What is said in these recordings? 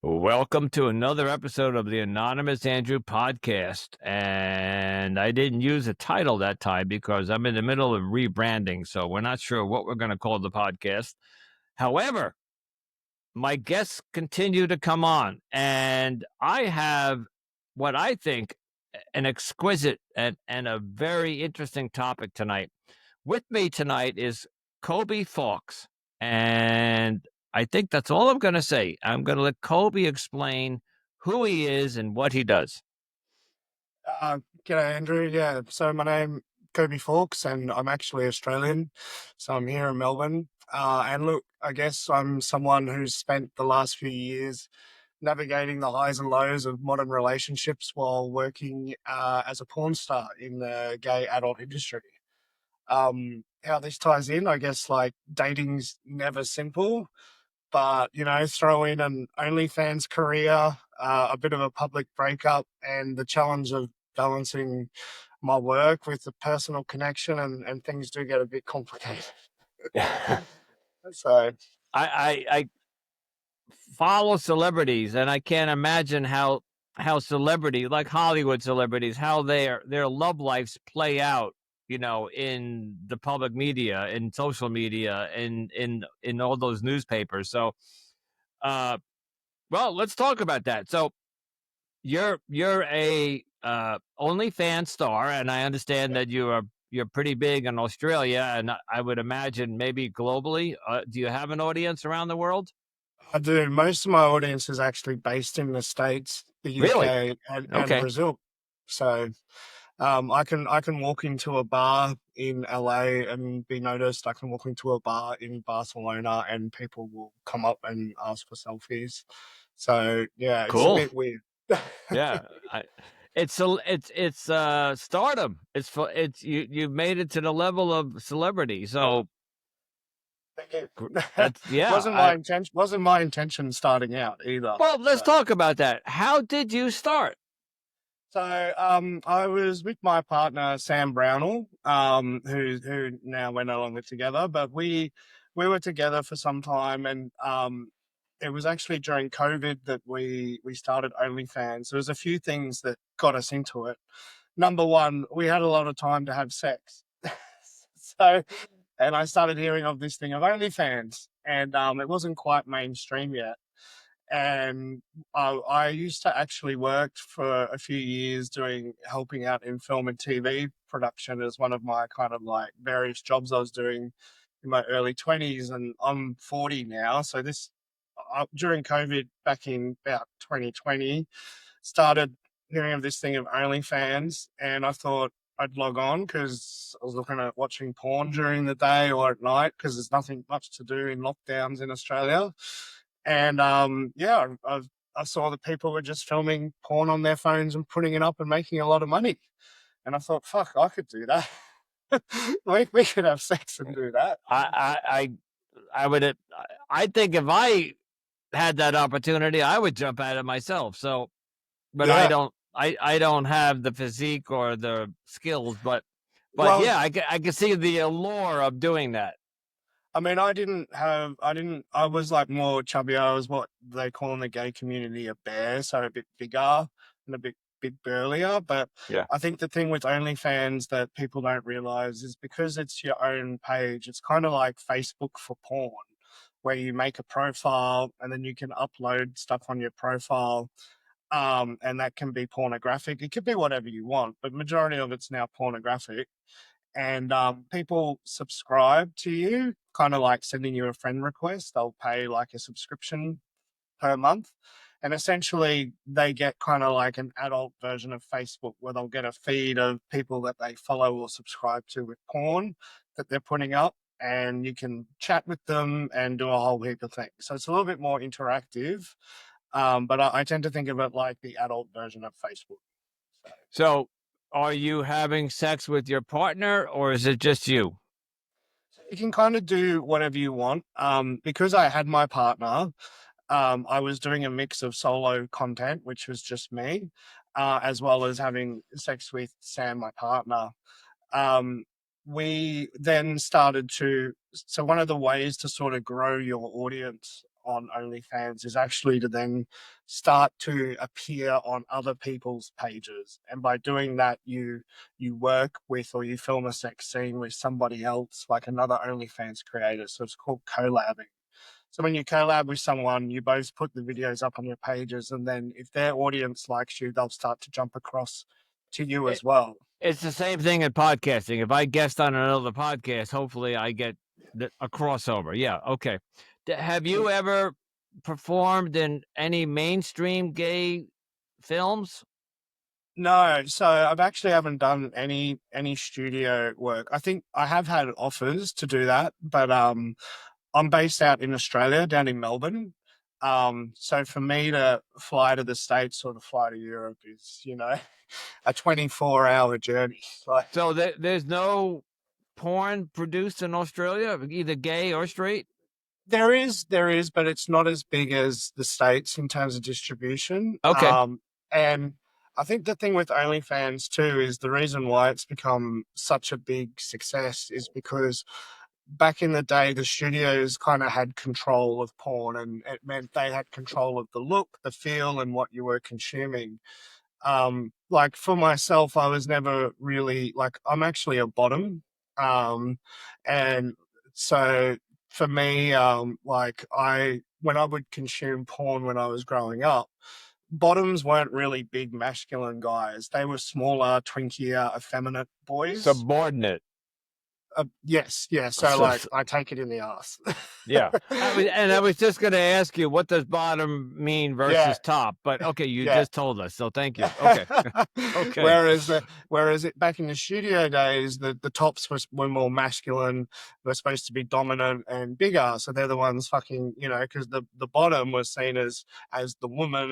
Welcome to another episode of the Anonymous Andrew podcast. And I didn't use a title that time because I'm in the middle of rebranding. So we're not sure what we're going to call the podcast. However, my guests continue to come on, and I have what I think an exquisite and a very interesting topic tonight. With me tonight is Koby Falks, and I think that's all I'm going to say. I'm going to let Koby explain who he is and what he does. G'day, Andrew. Yeah, so my name Koby Falks, and I'm actually Australian. So I'm here in Melbourne. And look, I guess I'm someone who's spent the last few years navigating the highs and lows of modern relationships while working as a porn star in the gay adult industry. How this ties in, I guess, like dating's never simple, but throw in an OnlyFans career, a bit of a public breakup, and the challenge of balancing my work with the personal connection, and things do get a bit complicated. So I follow celebrities, and I can't imagine how celebrity, like Hollywood celebrities, how their love lives play out, in the public media, in social media, in all those newspapers. So, uh, well, let's talk about that. So, you're a OnlyFans star, and I understand that you're pretty big in Australia, and I would imagine maybe globally. Do you have an audience around the world? I do. Most of my audience is actually based in the States, the Really? UK, and Okay. Brazil. So I can walk into a bar in LA and be noticed. I can walk into a bar in Barcelona and people will come up and ask for selfies. So yeah, it's a Cool. bit weird. Yeah. It's stardom. It's you've made it to the level of celebrity. So Thank you. that's yeah. wasn't my intention. Wasn't my intention starting out either. Well, let's So. talk about that. How did you start? I was with my partner Sam Brownell, who now we're no longer together, but we were together for some time, and it was actually during COVID that we started OnlyFans. There was a few things that got us into it. Number one, we had a lot of time to have sex, so and I started hearing of this thing of OnlyFans, and it wasn't quite mainstream yet. And I used to actually work for a few years doing helping out in film and TV production as one of my kind of like various jobs I was doing in my early 20s, and I'm 40 now. So this during COVID back in about 2020, started hearing of this thing of OnlyFans, and I thought I'd log on because I was looking at watching porn during the day or at night because there's nothing much to do in lockdowns in Australia. And yeah, I saw that people were just filming porn on their phones and putting it up and making a lot of money. And I thought, fuck, I could do that. we could have sex and do that. I would. I think if I had that opportunity, I would jump at it myself. So, but I Yeah. don't. I don't have the physique or the skills, but Well, yeah, I can see the allure of doing that. I mean, I was like more chubby. I was what they call in the gay community a bear, so a bit bigger and a bit burlier. But Yeah. I think the thing with OnlyFans that people don't realize is because it's your own page, it's kind of like Facebook for porn, where you make a profile and then you can upload stuff on your profile. And that can be pornographic. It could be whatever you want, but majority of it's now pornographic, and people subscribe to you, kind of like sending you a friend request. They'll pay like a subscription per month. And essentially, they get kind of like an adult version of Facebook where they'll get a feed of people that they follow or subscribe to with porn that they're putting up. And you can chat with them and do a whole heap of things. So it's a little bit more interactive. But I tend to think of it like the adult version of Facebook. So, are you having sex with your partner, or is it just you? You can kind of do whatever you want. Because I had my partner, I was doing a mix of solo content, which was just me, as well as having sex with Sam, my partner. Um, we then started to, so one of the ways to sort of grow your audience on OnlyFans is actually to then start to appear on other people's pages. And by doing that, you work with or you film a sex scene with somebody else, like another OnlyFans creator. So it's called collabing. So when you collab with someone, you both put the videos up on your pages, and then if their audience likes you, they'll start to jump across to you It, as well. it's the same thing in podcasting. If I guest on another podcast, hopefully I get a crossover. Yeah. Okay. Have you ever performed in any mainstream gay films? No, so I've actually haven't done any studio work. I think I have had offers to do that, but I'm based out in Australia, down in Melbourne. So for me to fly to the States or to fly to Europe is, a 24-hour journey. Like So there's no porn produced in Australia, either gay or straight? there is, but it's not as big as the States in terms of distribution. Okay. And I think the thing with OnlyFans too is the reason why it's become such a big success is because back in the day, the studios kind of had control of porn, and it meant they had control of the look, the feel, and what you were consuming. Like for myself, I was never really like I'm actually a bottom, and so for me, like I when I would consume porn when I was growing up, bottoms weren't really big masculine guys. They were smaller, twinkier, effeminate boys. Subordinate. Yes, yeah. So So, like, I take it in the ass. yeah. I was just going to ask you, what does bottom mean Yeah, versus top? But okay, you yeah. just told us. So thank you. Okay. Okay. Whereas it back in the studio days, the tops were more masculine, were supposed to be dominant and bigger. So they're the ones fucking, because the bottom was seen as the woman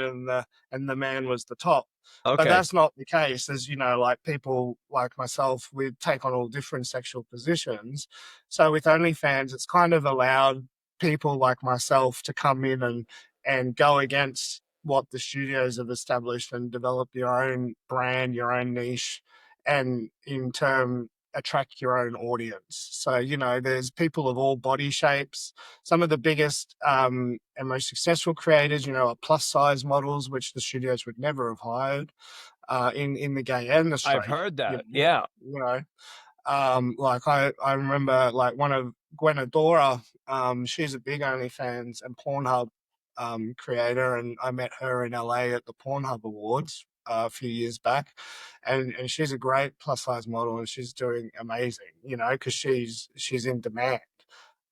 and the man was the top. But Okay. that's not the case, as like people like myself, we take on all different sexual positions. So with OnlyFans, it's kind of allowed people like myself to come in and go against what the studios have established and develop your own brand, your own niche, and in turn attract your own audience. So, there's people of all body shapes. Some of the biggest and most successful creators, are plus size models, which the studios would never have hired in the gay and the I've straight. heard You that. know, Yeah. you know. Like I remember like one of Gwen Adora, she's a big OnlyFans and Pornhub creator, and I met her in LA at the Pornhub Awards a few years back, and she's a great plus size model, and she's doing amazing, because she's in demand.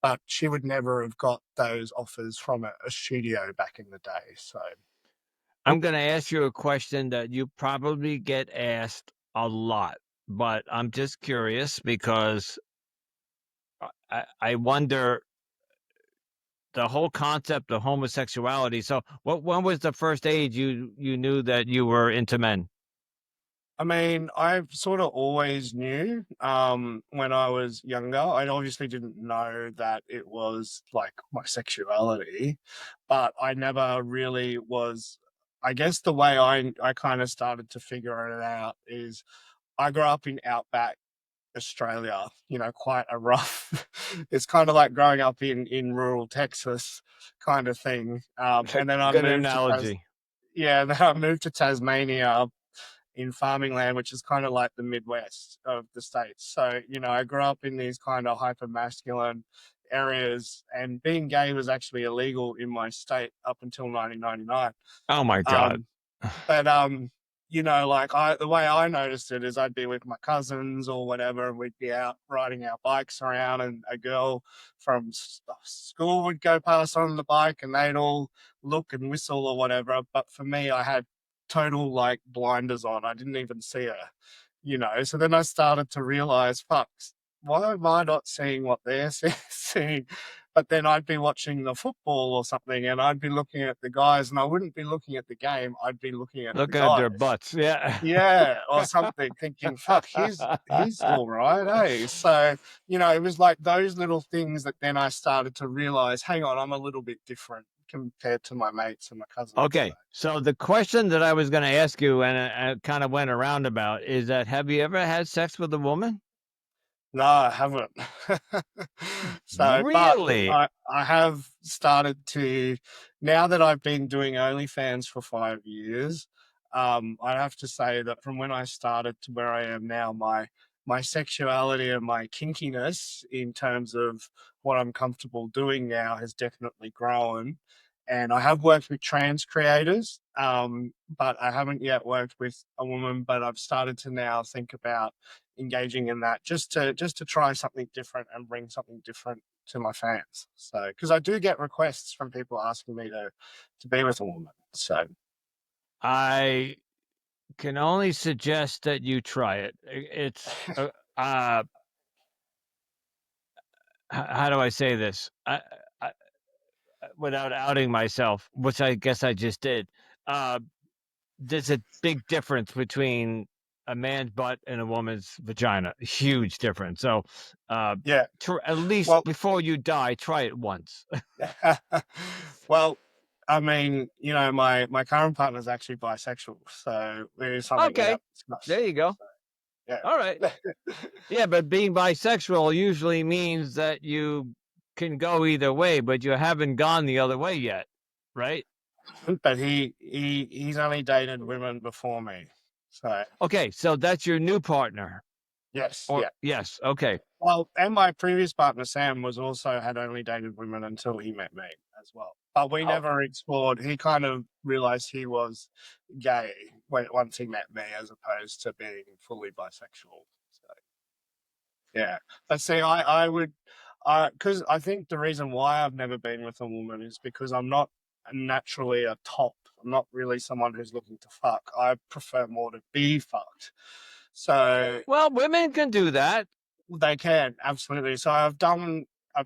But she would never have got those offers from a studio back in the day. So I'm going to ask you a question that you probably get asked a lot, but I'm just curious because I wonder the whole concept of homosexuality. So, when was the first age you knew that you were into men? I mean, I sort of always knew when I was younger. I obviously didn't know that it was like my sexuality, but I never really was. I guess the way I kind of started to figure it out is I grew up in outback Australia, quite a rough. It's kind of like growing up in rural Texas kind of thing. And then I Good moved to analogy. yeah, then I moved to Tasmania in farming land, which is kind of like the Midwest of the States. So, I grew up in these kind of hyper masculine areas, and being gay was actually illegal in my state up until 1999. Oh my God. Um, but like the way I noticed it is I'd be with my cousins or whatever, and we'd be out riding our bikes around, and a girl from school would go past on the bike, and they'd all look and whistle or whatever. But for me, I had total like blinders on. I didn't even see her. So then I started to realize, fuck, why am I not seeing what they're seeing? But then I'd be watching the football or something, and I'd be looking at the guys, and I wouldn't be looking at the game. I'd be looking at the Looking at their guys. butts. Yeah. Yeah, or something, thinking, "Fuck, he's all right, eh?" So it was like those little things that then I started to realize, hang on, I'm a little bit different compared to my mates and my cousins. So. Okay. So the question that I was going to ask you, and I kind of went around about, is that have you ever had sex with a woman? No, I haven't. So, but Really? I have started to, now that I've been doing OnlyFans for 5 years, I have to say that from when I started to where I am now, my sexuality and my kinkiness in terms of what I'm comfortable doing now has definitely grown. And I have worked with trans creators, but I haven't yet worked with a woman, but I've started to now think about engaging in that just to try something different and bring something different to my fans. So because I do get requests from people asking me to be with a woman. So I can only suggest that you try it. It's uh how do I say this? I without outing myself, which I guess I just did. Uh, there's a big difference between a man's butt and a woman's vagina. Huge difference. So, uh, yeah, at least well, before you die, try it once. well, I mean, my current partner is actually bisexual, so it is something we Okay, have discussed. there you go. So All right. yeah. Yeah, but being bisexual usually means that you can go either way, but you haven't gone the other way yet, right? But he's only dated women before me. So Okay, so that's your new partner. yes, Or yeah. yes, okay. Well, and my previous partner Sam was also had only dated women until he met me as well. But we Oh, never explored. He kind of realized he was gay once he met me, as opposed to being fully bisexual. So yeah, but see, I would, because I think the reason why I've never been with a woman is because I'm not naturally a top. I'm not really someone who's looking to fuck. I prefer more to be fucked. So well, women can do that. they can, absolutely. So I've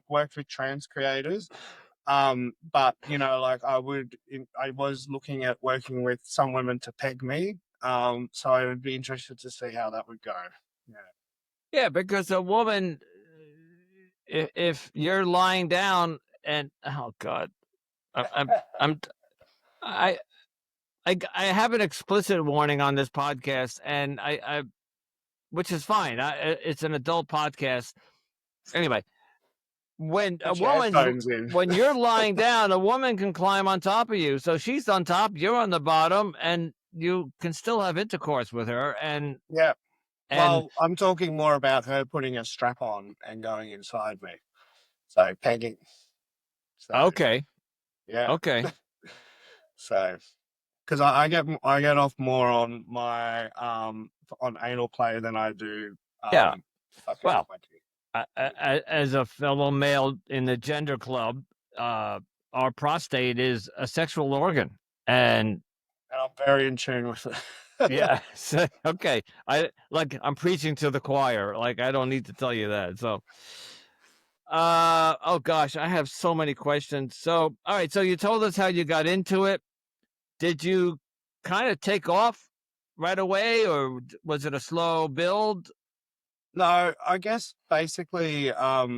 worked with trans creators, but like I was looking at working with some women to peg me. So I would be interested to see how that would go. Yeah. Yeah, because a woman, if you're lying down and oh god, I'm I I have an explicit warning on this podcast, and I which is fine. It's an adult podcast anyway. When a Put your woman's headphones in. when you're lying down, a woman can climb on top of you. So she's on top, you're on the bottom, and you can still have intercourse with her. Yeah. And Well, I'm talking more about her putting a strap on and going inside me. So pegging. So okay, yeah. okay, So because I get off more on my on anal play than I do yeah. fucking Well, as a fellow male in the gender club, uh, our prostate is a sexual organ, and and I'm very in tune with it. yeah, so, okay. I'm preaching to the choir. Like I don't need to tell you that. So, oh gosh, I have so many questions. So, all right. So you told us how you got into it. Did you kind of take off right away, or was it a slow build? No, I guess basically a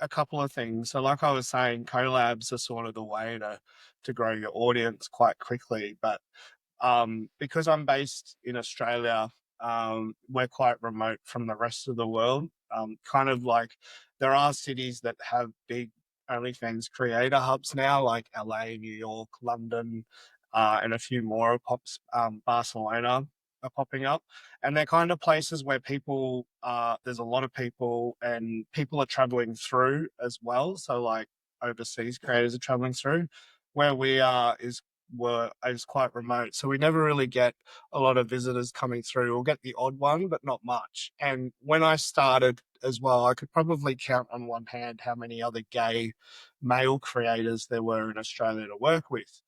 couple of things. So like I was saying, collabs are sort of the way to grow your audience quite quickly. But because I'm based in Australia, we're quite remote from the rest of the world. Kind of like there are cities that have big OnlyFans creator hubs now, like LA, New York, London, and a few more pops. Barcelona are popping up, and they're kind of places where people, there's a lot of people, and people are traveling through as well. So like overseas creators are traveling through. Where we are is quite remote, so we never really get a lot of visitors coming through. We'll get the odd one, but not much. And when I started as well, I could probably count on one hand how many other gay male creators there were in Australia to work with.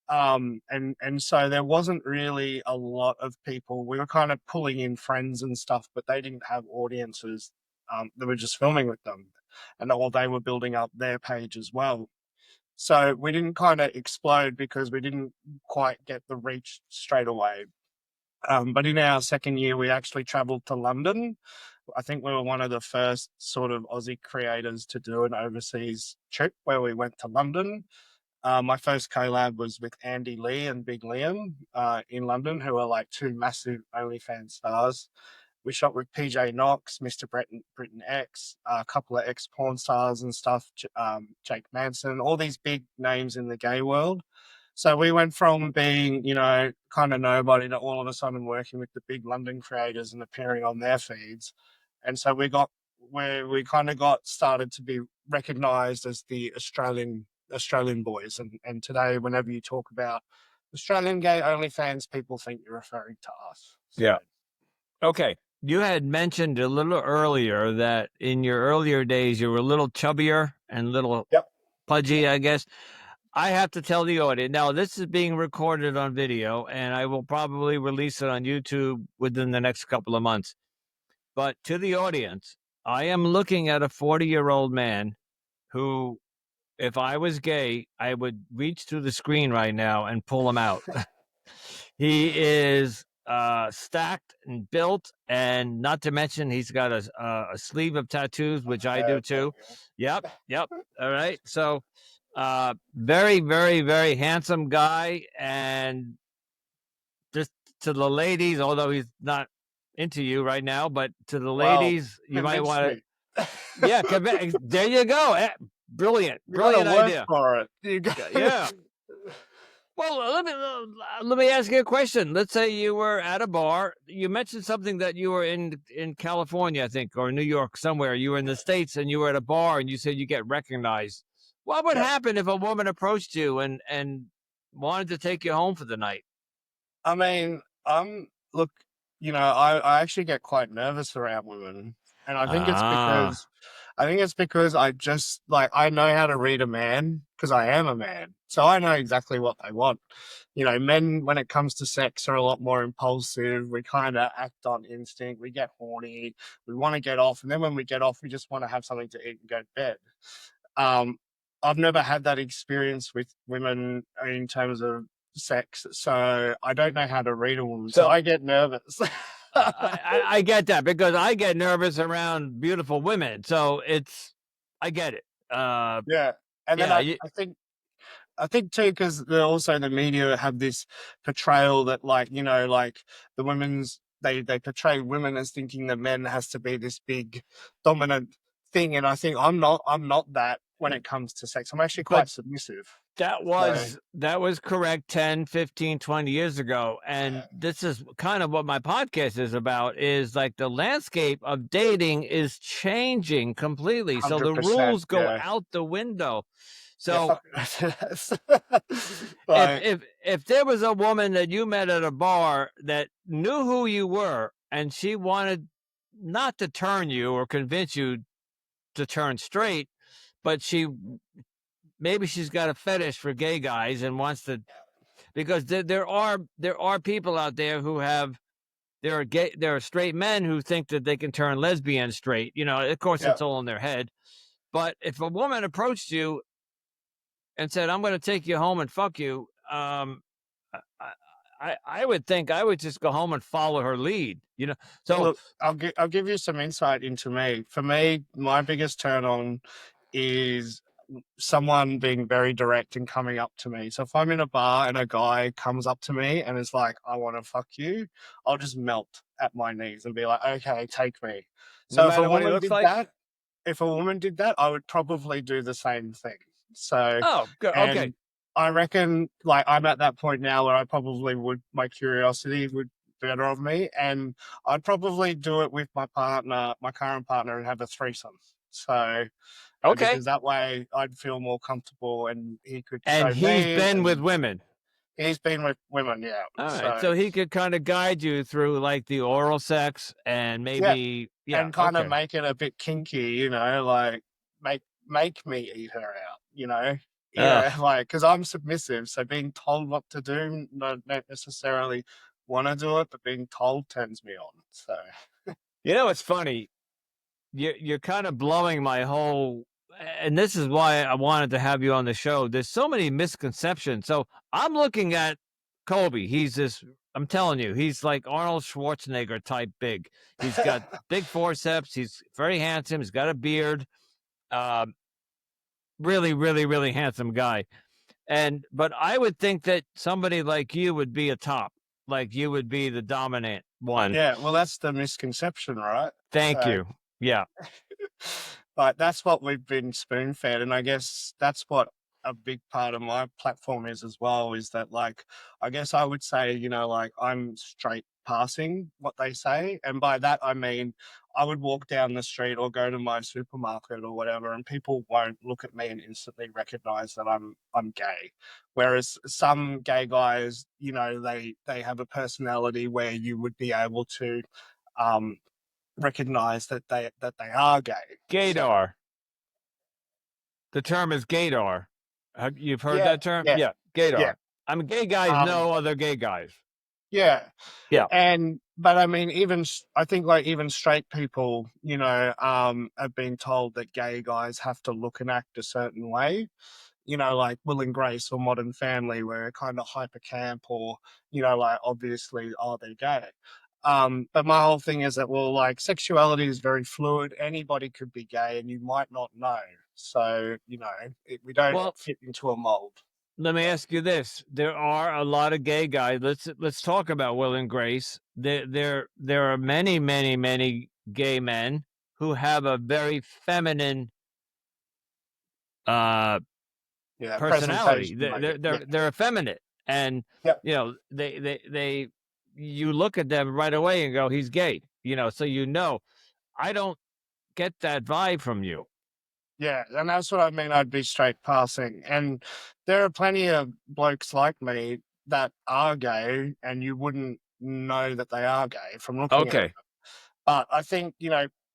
And so there wasn't really a lot of people. We were kind of pulling in friends and stuff, but they didn't have audiences. They were just filming with them, and or they were building up their page as well. So we didn't kind of explode because we didn't quite get the reach straight away. But in our second year, we actually traveled to London. I think we were one of the first sort of Aussie creators to do an overseas trip where we went to London. My first collab was with Andy Lee and Big Liam in London, who are like two massive OnlyFans stars. We shot with PJ Knox, Mr. Britain X, a couple of ex porn stars and stuff, Jake Manson, all these big names in the gay world. So we went from being, kind of nobody to all of a sudden working with the big London creators and appearing on their feeds. And so we kind of got started to be recognized as the Australian boys. And today, whenever you talk about Australian gay OnlyFans, people think you're referring to us. So. Yeah. Okay. You had mentioned a little earlier that in your earlier days, you were a little chubbier and a little Yep. pudgy, I guess. I have to tell the audience now, this is being recorded on video, and I will probably release it on YouTube within the next couple of months. But to the audience, I am looking at a 40-year-old man who, if I was gay, I would reach through the screen right now and pull him out. He is stacked and built, and not to mention he's got a sleeve of tattoos, which I do too. Yep. All right. So very, very, very handsome guy. And just to the ladies, although he's not into you right now, but to the ladies, you might want to. Yeah, there you go. Brilliant idea for it. Yeah. Well, let me ask you a question. Let's say you were at a bar. You mentioned something that you were in California, I think, or New York, somewhere. You were in the States and you were at a bar and you said you get recognized. What would happen if a woman approached you and wanted to take you home for the night? I mean, look, I actually get quite nervous around women, and I think it's because I just I know how to read a man because I am a man, so I know exactly what they want. Men when it comes to sex are a lot more impulsive. We kind of act on instinct. We get horny. We want to get off, and then when we get off, we just want to have something to eat and go to bed. Um, I've never had that experience with women in terms of sex, so I don't know how to read a woman, so I get nervous. I get that because I get nervous around beautiful women, so I get it. Yeah, and then I think too, because also the media have this portrayal that the women's they portray women as thinking that men has to be this big dominant thing, and I think I'm not that when it comes to sex. I'm actually quite submissive. That was correct 10, 15, 20 years ago. And this is kind of what my podcast is about, is like the landscape of dating is changing completely. So the rules go out the window. So if there was a woman that you met at a bar that knew who you were and she wanted not to turn you or convince you to turn straight, but maybe she's got a fetish for gay guys and wants to, because there are people out there who there are straight men who think that they can turn lesbian straight. Of course, it's all in their head. But if a woman approached you and said, "I'm going to take you home and fuck you," I would think I would just go home and follow her lead. So look, I'll give you some insight into me. For me, my biggest turn on is someone being very direct and coming up to me. So if I'm in a bar and a guy comes up to me and is like, "I want to fuck you," I'll just melt at my knees and be like, "Okay, take me." So if a woman did that, I would probably do the same thing. So, okay. I reckon, I'm at that point now where I probably my curiosity would better of me, and I'd probably do it with my current partner, and have a threesome. So, because that way I'd feel more comfortable, and he could show me. And he's been with women. He's been with women, yeah. All right, so he could kind of guide you through the oral sex and maybe and kind of make it a bit kinky, make me eat her out, because I'm submissive, so being told what to do, don't necessarily want to do it, but being told turns me on. So, it's funny. You're kind of blowing my whole, and this is why I wanted to have you on the show. There's so many misconceptions. So I'm looking at Koby. I'm telling you, he's like Arnold Schwarzenegger type big. He's got big forceps. He's very handsome. He's got a beard. Really, really, really handsome guy. But I would think that somebody like you would be a top. like you would be the dominant one. Yeah, well, that's the misconception, right? Thank So, you. Yeah. like, that's what we've been spoon fed. And I guess that's what a big part of my platform is as well, is that, like, I guess I would say, like, I'm straight passing what they say. And by that, I mean, I would walk down the street or go to my supermarket or whatever, and people won't look at me and instantly recognize that I'm gay. Whereas some gay guys, they have a personality where you would be able to um recognize that they are gay. So Gaydar. The term is gaydar. You've heard yeah, that term? yeah, Yeah, yeah, gaydar. I mean, gay guys um, know other gay guys. yeah. Yeah. But I mean, I think like even straight people, have been told that gay guys have to look and act a certain way. Like Will and Grace or Modern Family, where it kind of hyper camp or, like obviously, oh, they're gay. But my whole thing is that, well, like sexuality is very fluid. Anybody could be gay and you might not know. So, we don't Well, fit into a mold. let me ask you this: there are a lot of gay guys. Let's talk about Will and Grace. There are many, many, many gay men who have a very feminine uh Yeah. personality. Presentation, They're maybe. they're Yeah. they're, they're effeminate, and Yep. they you look at them right away and go, he's gay. So I don't get that vibe from you. Yeah, and that's what I mean. I'd be straight passing. And there are plenty of blokes like me that are gay, and you wouldn't know that they are gay from looking at them. Okay. But I think,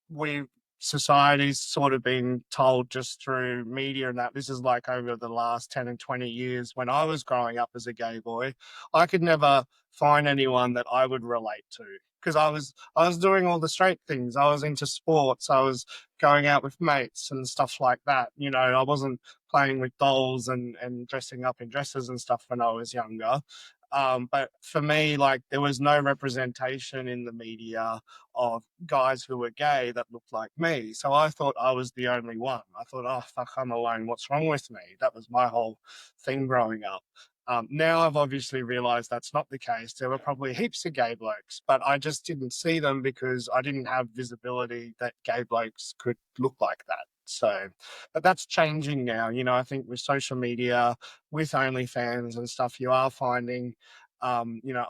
we society's sort of been told just through media and that this is like over the last 10 and 20 years. When I was growing up as a gay boy, I could never find anyone that I would relate to because I was doing all the straight things. I was into sports. I was going out with mates and stuff like that. I wasn't playing with dolls and dressing up in dresses and stuff when I was younger. But for me, like there was no representation in the media of guys who were gay that looked like me. So I thought I was the only one. I thought, oh, fuck, I'm alone. What's wrong with me? That was my whole thing growing up. Now I've obviously realized that's not the case. There were probably heaps of gay blokes, but I just didn't see them because I didn't have visibility that gay blokes could look like that. So, but that's changing now. I think with social media, with OnlyFans and stuff, you are finding a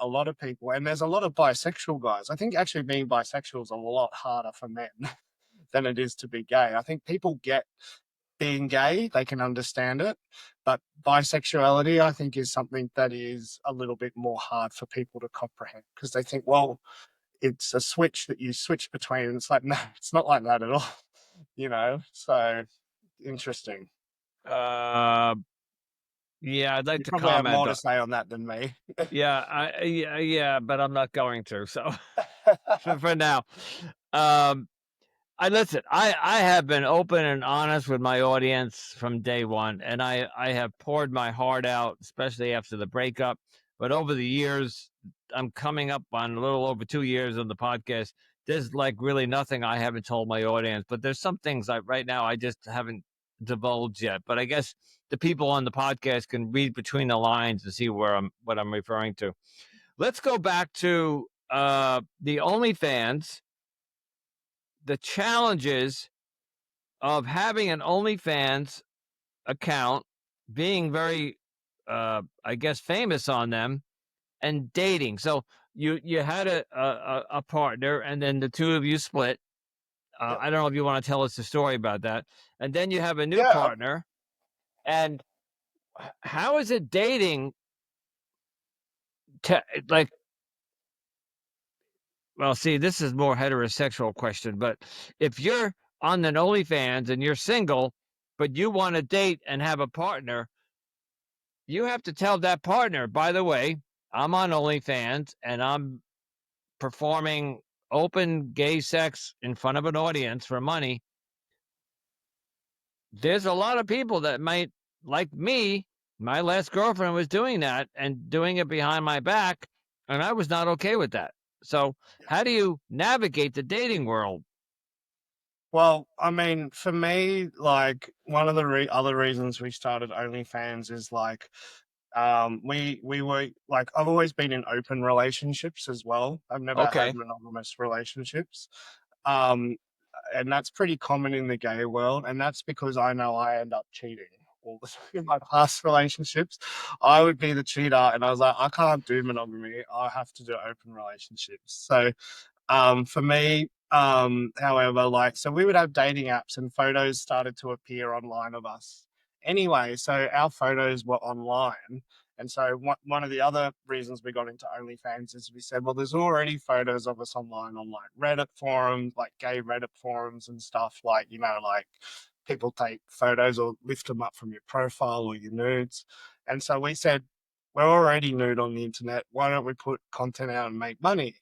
lot of people, and there's a lot of bisexual guys. I think actually being bisexual is a lot harder for men than it is to be gay. I think people get being gay, they can understand it, but bisexuality, I think, is something that is a little bit more hard for people to comprehend because they think, well, it's a switch that you switch between. And it's like, no, it's not like that at all, So interesting. Uh, yeah, I'd like You to probably have comment. more to say on that than me. Yeah, but I'm not going to. So for now, um, I listen. I have been open and honest with my audience from day one, and I have poured my heart out, especially after the breakup. But over the years, I'm coming up on a little over 2 years on the podcast. There's like really nothing I haven't told my audience, but there's some things right now I just haven't divulged yet. But I guess the people on the podcast can read between the lines to see what I'm referring to. Let's go back to the OnlyFans, the challenges of having an OnlyFans account, being very, I guess, famous on them, and dating. So you had a partner, and then the two of you split. Yep. I don't know if you want to tell us the story about that. And then you have a new Yeah. partner. And how is it dating? Like, well, see, this is more heterosexual question, but if you're on an OnlyFans and you're single, but you want to date and have a partner, you have to tell that partner, by the way, I'm on OnlyFans and I'm performing open gay sex in front of an audience for money. There's a lot of people that might, like me, my last girlfriend was doing that and doing it behind my back, and I was not okay with that. So, how do you navigate the dating world? Well, I mean, for me, like one of the other reasons we started OnlyFans is like We were like, I've always been in open relationships as well. I've never had Okay. monogamous relationships. Um, and that's pretty common in the gay world. And that's because I know I end up cheating all the time in my past relationships. I would be the cheater, and I was like, I can't do monogamy. I have to do open relationships. So for me, however, like, so we would have dating apps and photos started to appear online of us anyway. So our photos were online. And so one of the other reasons we got into OnlyFans is we said, well, there's already photos of us online on like Reddit forums, like gay Reddit forums and stuff, like, you know, like people take photos or lift them up from your profile or your nudes. And so we said, we're already nude on the internet. Why don't we put content out and make money?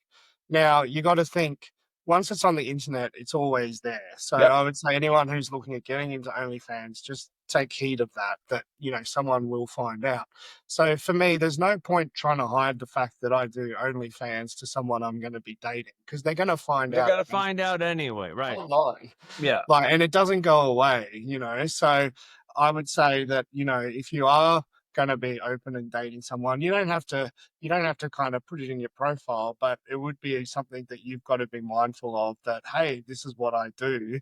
Now, you got to think, once it's on the internet, it's always there. So Yep. I would say anyone who's looking at getting into OnlyFans, just take heed of that, you know, someone will find out. So for me, there's no point trying to hide the fact that I do OnlyFans to someone I'm going to be dating, because they're going to find They're out gonna find out anyway, right? online. Yeah. Like, and it doesn't go away, you know. So I would say that, you know, if you are going to be open and dating someone, you don't have to kind of put it in your profile, but it would be something that you've got to be mindful of, that hey, this is what I do,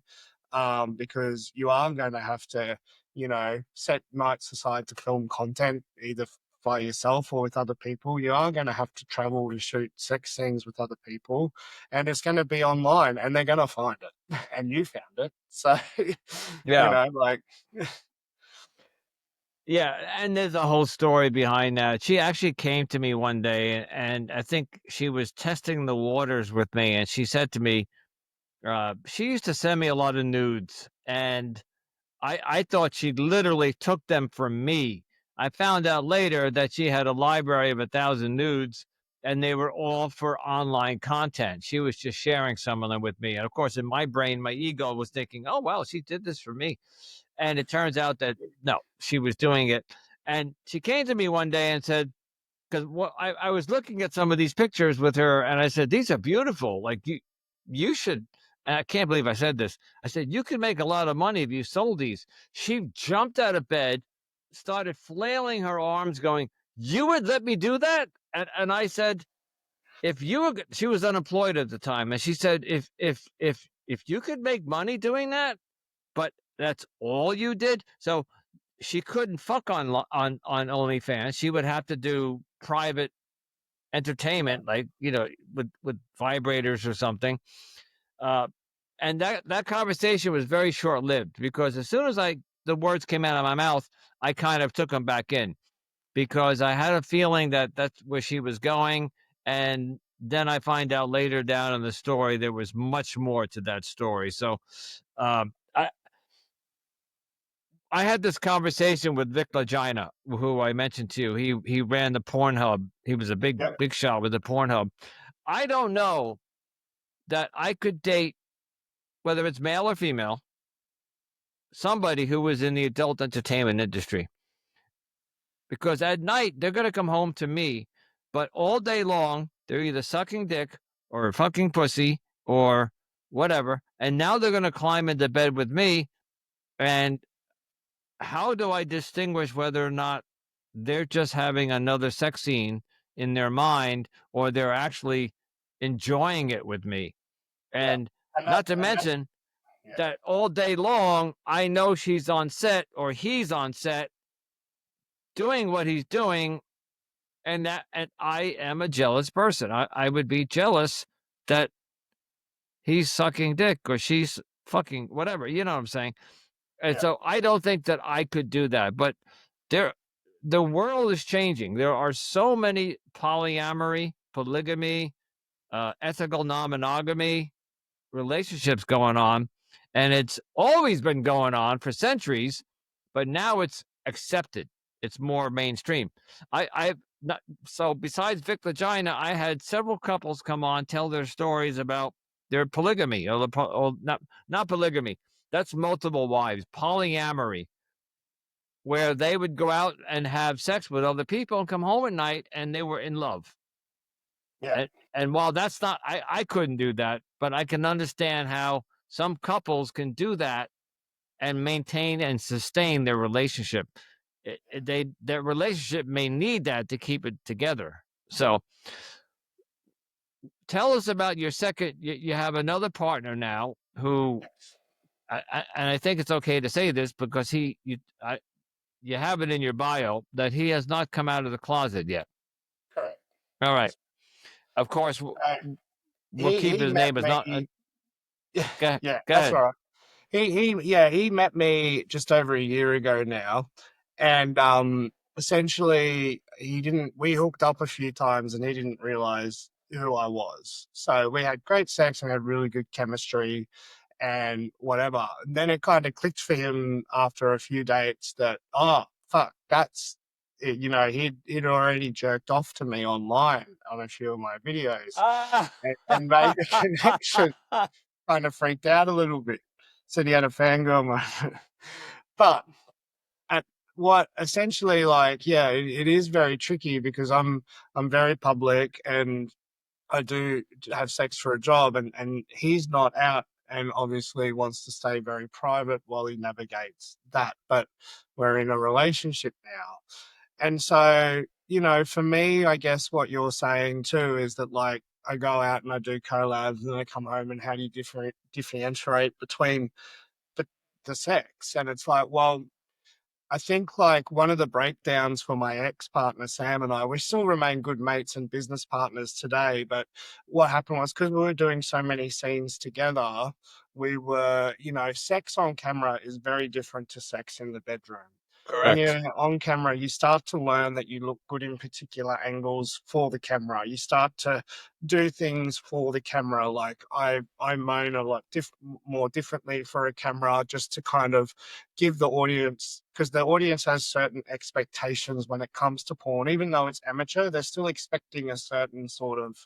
because you are going to have to, you know, set nights aside to film content, either by yourself or with other people. You are going to have to travel and shoot sex scenes with other people, and it's going to be online, and they're going to find it, and you found it. So, you Yeah. know, like, Yeah, and there's a whole story behind that. She actually came to me one day, and I think she was testing the waters with me, and she said to me, she used to send me a lot of nudes, and I thought she literally took them from me. I found out later that she had a library of 1,000 nudes, and they were all for online content. She was just sharing some of them with me, and of course, in my brain, my ego was thinking, "Oh, wow, she did this for me." And it turns out that no, she was doing it. And she came to me one day and said, because what I was looking at some of these pictures with her, and I said, "These are beautiful. Like you should." And I can't believe I said this. I said, "You could make a lot of money if you sold these." She jumped out of bed, started flailing her arms, going, "You would let me do that?" And I said, "If you were," she was unemployed at the time, and she said, "If you could make money doing that, but that's all you did." So she couldn't fuck on OnlyFans. She would have to do private entertainment, like, you know, with vibrators or something. Uh, and that conversation was very short lived, because as soon as the words came out of my mouth, I kind of took them back in, because I had a feeling that that's where she was going. And then I find out later down in the story there was much more to that story. So I had this conversation with Vic Lagina, who I mentioned to you. He ran the Pornhub. He was a yeah, big shot with the Pornhub. I don't know that I could date, whether it's male or female, somebody who was in the adult entertainment industry, because at night they're going to come home to me, but all day long they're either sucking dick or fucking pussy or whatever, and now they're going to climb into bed with me. And how do I distinguish whether or not they're just having another sex scene in their mind, or they're actually enjoying it with me? yeah, And and not that's to and that's mention yeah, that all day long, I know she's on set or he's on set doing what he's doing. And I am a jealous person. I would be jealous that he's sucking dick or she's fucking whatever. You know what I'm saying? And yeah, so I don't think that I could do that. But there, the world is changing. There are so many polyamory, polygamy, ethical non-monogamy relationships going on, and it's always been going on for centuries, but now it's accepted. It's more mainstream. I not so besides Vic Vagina, I had several couples come on tell their stories about their polygamy, or not polygamy. That's multiple wives, polyamory, where they would go out and have sex with other people and come home at night and they were in love. yeah, And while that's not, I couldn't do that, but I can understand how some couples can do that and maintain and sustain their relationship. their relationship may need that to keep it together. So tell us about your second. You have another partner now who, and I think it's okay to say this because you have it in your bio that he has not come out of the closet yet. Correct. All right. Of course, Uh, we'll keep he his met name as not. me. Yeah, Go that's ahead. right. He met me just over a year ago now, and essentially he didn't. We hooked up a few times, and he didn't realize who I was. So we had great sex and had really good chemistry and whatever. And then it kind of clicked for him after a few dates that, oh fuck, that's it. You know, he'd already jerked off to me online on a few of my videos Ah. and made a connection. Kind of freaked out a little bit. Said he had a fangirl moment. But at what essentially, like, yeah, it is very tricky because I'm very public and I do have sex for a job, and he's not out and obviously wants to stay very private while he navigates that. But we're in a relationship now. And so, you know, for me, I guess what you're saying too is that, like, I go out and I do collabs and I come home, and how do you differentiate between the, the sex? And it's like, well, I think like one of the breakdowns for my ex-partner, Sam, and I, we still remain good mates and business partners today. But what happened was because we were doing so many scenes together, we were, you know, sex on camera is very different to sex in the bedroom. When Correct. you're on camera, you start to learn that you look good in particular angles for the camera. You start to do things for the camera. Like I moan a lot more differently for a camera just to kind of give the audience, because the audience has certain expectations when it comes to porn. Even though it's amateur, they're still expecting a certain sort of,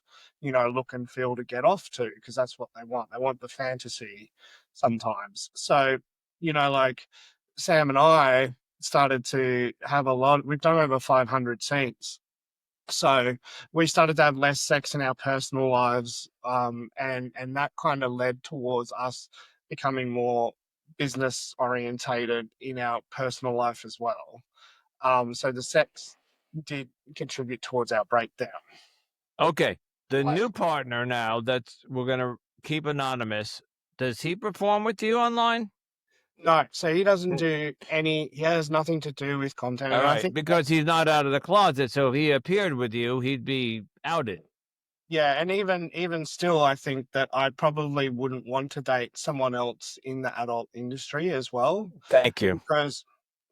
you know, look and feel to get off to, because that's what they want. They want the fantasy sometimes. So, you know, like Sam and I started to have a lot, we've done over 500 scenes. So we started to have less sex in our personal lives, and that kind of led towards us becoming more business orientated in our personal life as well. So the sex did contribute towards our breakdown. Okay. The Like, new partner now that's we're gonna keep anonymous. Does he perform with you online? no, so he doesn't do any, he has nothing to do with content. All And I right, think because that's, he's not out of the closet. So if he appeared with you, he'd be outed. yeah, and even still, I think that I probably wouldn't want to date someone else in the adult industry as well, Thank you.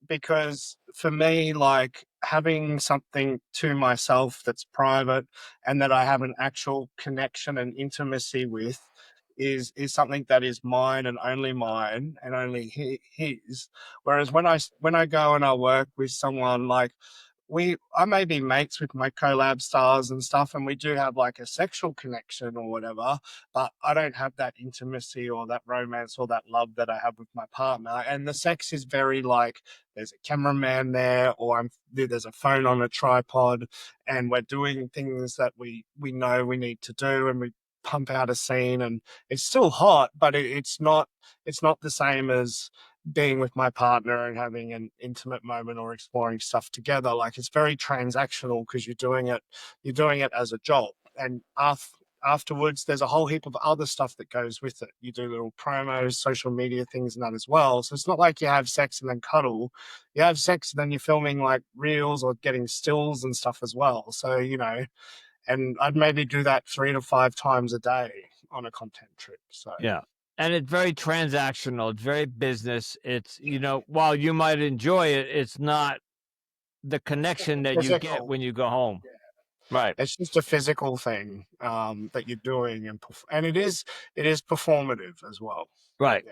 because for me, like having something to myself that's private and that I have an actual connection and intimacy with is something that is mine and only his. Whereas when I go and I work with someone, like I may be mates with my collab stars and stuff, and we do have like a sexual connection or whatever, but I don't have that intimacy or that romance or that love that I have with my partner. And the sex is very like there's a cameraman there, or there's a phone on a tripod, and we're doing things that we know we need to do, and we pump out a scene, and it's still hot, but it's not the same as being with my partner and having an intimate moment or exploring stuff together. Like it's very transactional because you're doing it as a job. And afterwards there's a whole heap of other stuff that goes with it. You do little promos, social media things and that as well. So it's not like you have sex and then cuddle. You have sex and then you're filming like reels or getting stills and stuff as well. So, you know, and I'd maybe do that 3 to 5 times a day on a content trip. So Yeah. And it's very transactional. It's very business. It's, while you might enjoy it, it's not the connection that you get physical. when you go home. Right. It's just a physical thing that you're doing, and it is performative as well. Right.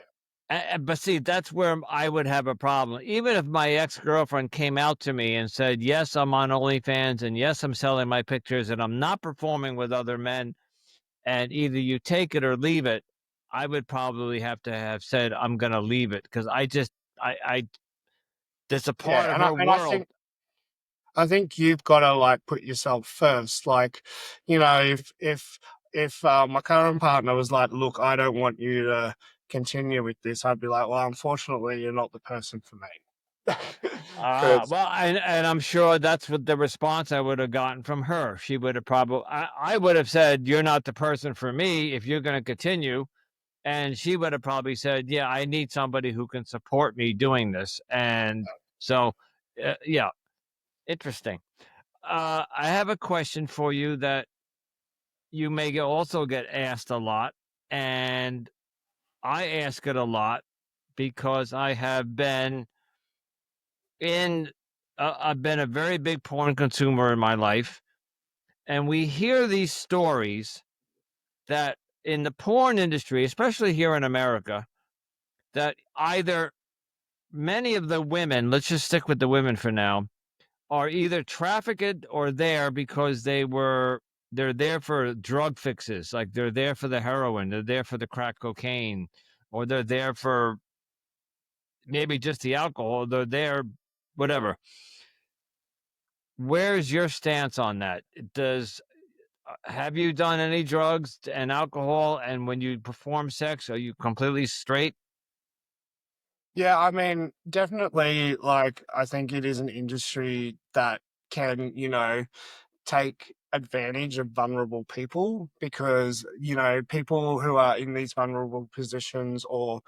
Yeah, But see, that's where I would have a problem. Even if my ex-girlfriend came out to me and said, yes, I'm on OnlyFans and yes, I'm selling my pictures and I'm not performing with other men, and either you take it or leave it, I would probably have to have said, I'm going to leave it because I, there's a part yeah, of her and I world. think you've got to like put yourself first. Like, you know, if my current partner was like, "Look, I don't want you to continue with this," I'd be like, "Well, unfortunately, you're not the person for me." Because Well, and I'm sure that's what the response I would have gotten from her. She would have probably, I would have said, "You're not the person for me if you're going to continue." And she would have probably said, "Yeah, I need somebody who can support me doing this." And so, yeah, interesting. I have a question for you that you may also get asked a lot, and I ask it a lot because I have been in. I've been a very big porn consumer in my life, and we hear these stories that in the porn industry, especially here in America, that either many of the women, let's just stick with the women for now, are either trafficked or there because they're there for drug fixes, like they're there for the heroin, they're there for the crack cocaine, or they're there for maybe just the alcohol, they're there, whatever. Where's your stance on that? Does Have you done any drugs and alcohol, and when you perform sex, are you completely straight? yeah, I mean, definitely, like, I think it is an industry that can, take advantage of vulnerable people because people who are in these vulnerable positions or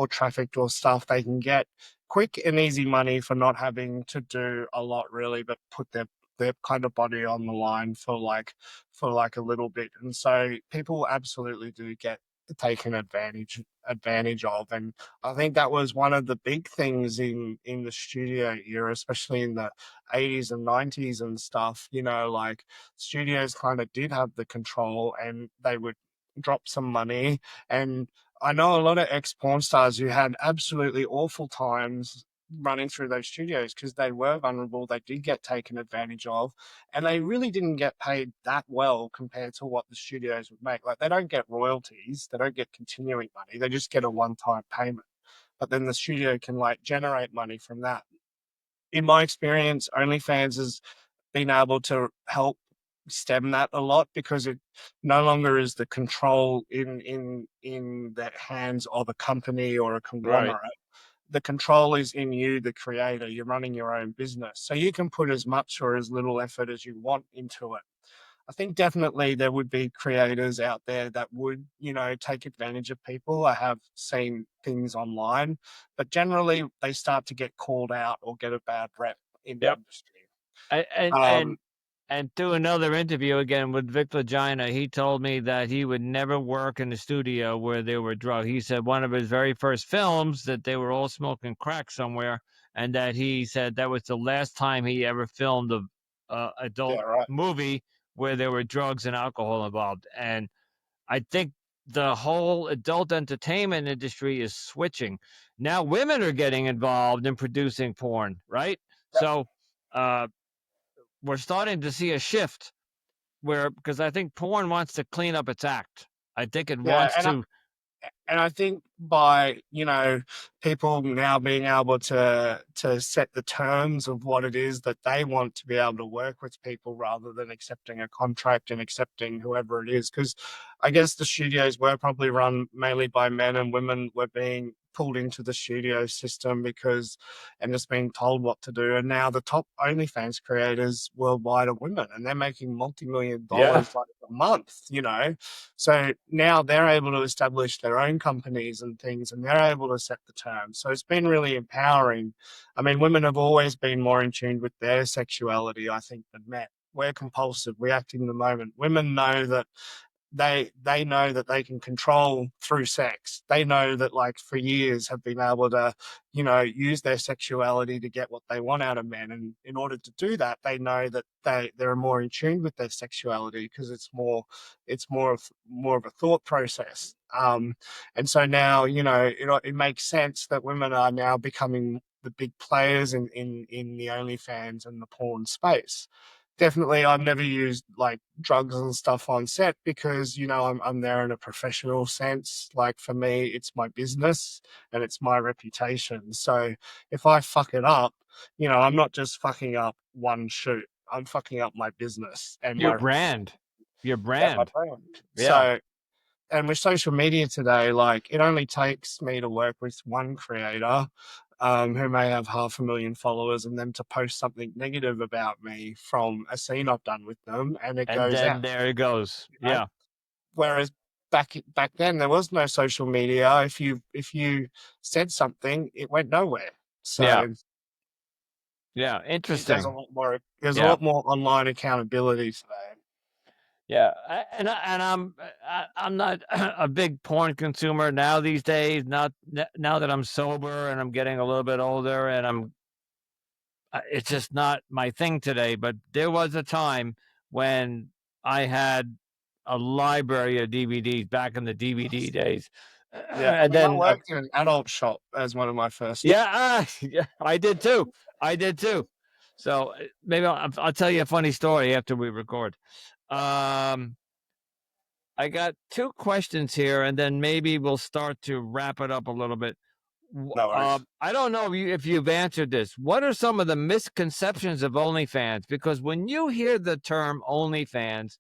trafficked or stuff, they can get quick and easy money for not having to do a lot really but put their kind of body on the line for like a little bit, and so people absolutely do get taken advantage of. And I think that was one of the big things in the studio era, especially in the 80s and 90s and stuff. Like, studios kind of did have the control and they would drop some money. And I know a lot of ex porn stars who had absolutely awful times running through those studios because they were vulnerable, they did get taken advantage of, and they really didn't get paid that well compared to what the studios would make. Like, they don't get royalties, they don't get continuing money, they just get a one time payment. But then the studio can like generate money from that. In my experience, OnlyFans has been able to help stem that a lot because it no longer is the control in the hands of a company or a Right. conglomerate. The control is in you, the creator. You're running your own business, so you can put as much or as little effort as you want into it. I think definitely there would be creators out there that would, take advantage of people. I have seen things online, but generally they start to get called out or get a bad rep in the Yep. industry. And and Um, and and through another interview again with Vic Vagina, he told me that he would never work in a studio where there were drugs. He said one of his very first films that they were all smoking crack somewhere, and that he said that was the last time he ever filmed a yeah, adult right. movie where there were drugs and alcohol involved. And I think the whole adult entertainment industry is switching. Now women are getting involved in producing porn, right? Yeah, So uh, we're starting to see a shift where, because I think porn wants to clean up its act. I think it yeah, wants to. and I think by people now being able to set the terms of what it is that they want to be able to work with people rather than accepting a contract and accepting whoever it is, because I guess the studios were probably run mainly by men and women were being pulled into the studio system because and just being told what to do, and now the top OnlyFans creators worldwide are women and they're making multi-million Yeah. dollars like a month. So now they're able to establish their own companies and things, and they're able to set the terms. So it's been really empowering. I mean, women have always been more in tune with their sexuality, I think, than men. We're compulsive, we act in the moment. Women know that they know that they can control through sex. They know that, like, for years have been able to, use their sexuality to get what they want out of men. And in order to do that, they know that they're more in tune with their sexuality because it's more of a thought process. And so now, it makes sense that women are now becoming the big players in the OnlyFans and the porn space. Definitely, I've never used like drugs and stuff on set because I'm there in a professional sense. Like, for me, it's my business and it's my reputation. So if I fuck it up, I'm not just fucking up one shoot. I'm fucking up my business and Your my brand. Your yeah, my brand. brand. Yeah. So, and with social media today, like, it only takes me to work with one creator who may have 500,000 followers, and them to post something negative about me from a scene I've done with them, and it And goes out. then there it goes. You know? Yeah. Whereas back then there was no social media. If you said something, it went nowhere. Yeah. So Yeah. there's a Interesting. lot more. There's a Yeah. lot more online accountability today. Yeah, and I'm not a big porn consumer now these days. Not now that I'm sober and I'm getting a little bit older, and it's just not my thing today. But there was a time when I had a library of DVDs back in the DVD days, Yeah, I and mean, I then worked in an adult shop as one of my first jobs. yeah, yeah, I did too. I did too. So maybe I'll tell you a funny story after we record. Um, I got two questions here, and then maybe we'll start to wrap it up a little bit. No worries. I don't know if you've answered this. What are some of the misconceptions of OnlyFans? Because when you hear the term OnlyFans,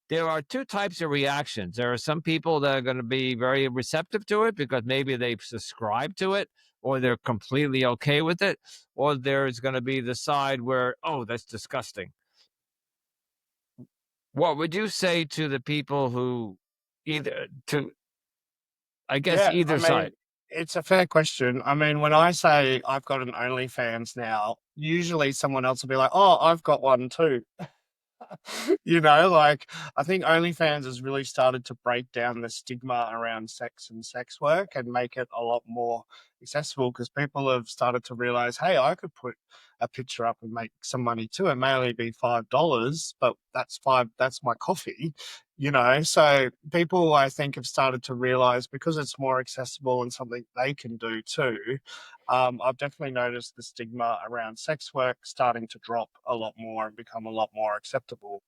there are two types of reactions. There are some people that are going to be very receptive to it because maybe they've subscribed to it or they're completely okay with it. Or there's going to be the side where, oh, that's disgusting. What would you say to the people who either to I guess Yeah, I either mean, side. it's a fair question. I mean, when I say I've got an OnlyFans now, usually someone else will be like, "Oh, I've got one too." Like I think OnlyFans has really started to break down the stigma around sex and sex work and make it a lot more accessible because people have started to realize, hey, I could put a picture up and make some money too. It may only be $5, but that's my coffee. So people I think have started to realize because it's more accessible and something they can do too. I've definitely noticed the stigma around sex work starting to drop a lot more and become a lot more acceptable.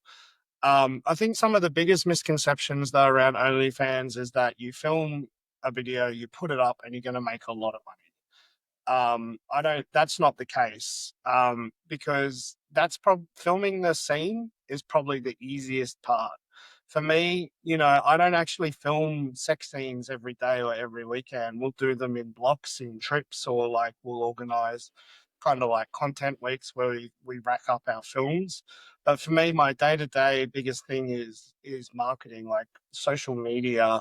I think some of the biggest misconceptions though around OnlyFans is that you film a video, you put it up, and you're going to make a lot of money. I don't. That's not the case. Because filming the scene is probably the easiest part. For me, I don't actually film sex scenes every day or every weekend. We'll do them in blocks, in trips, or like we'll organize kind of like content weeks where we rack up our films. But for me, my day to day biggest thing is marketing, like social media,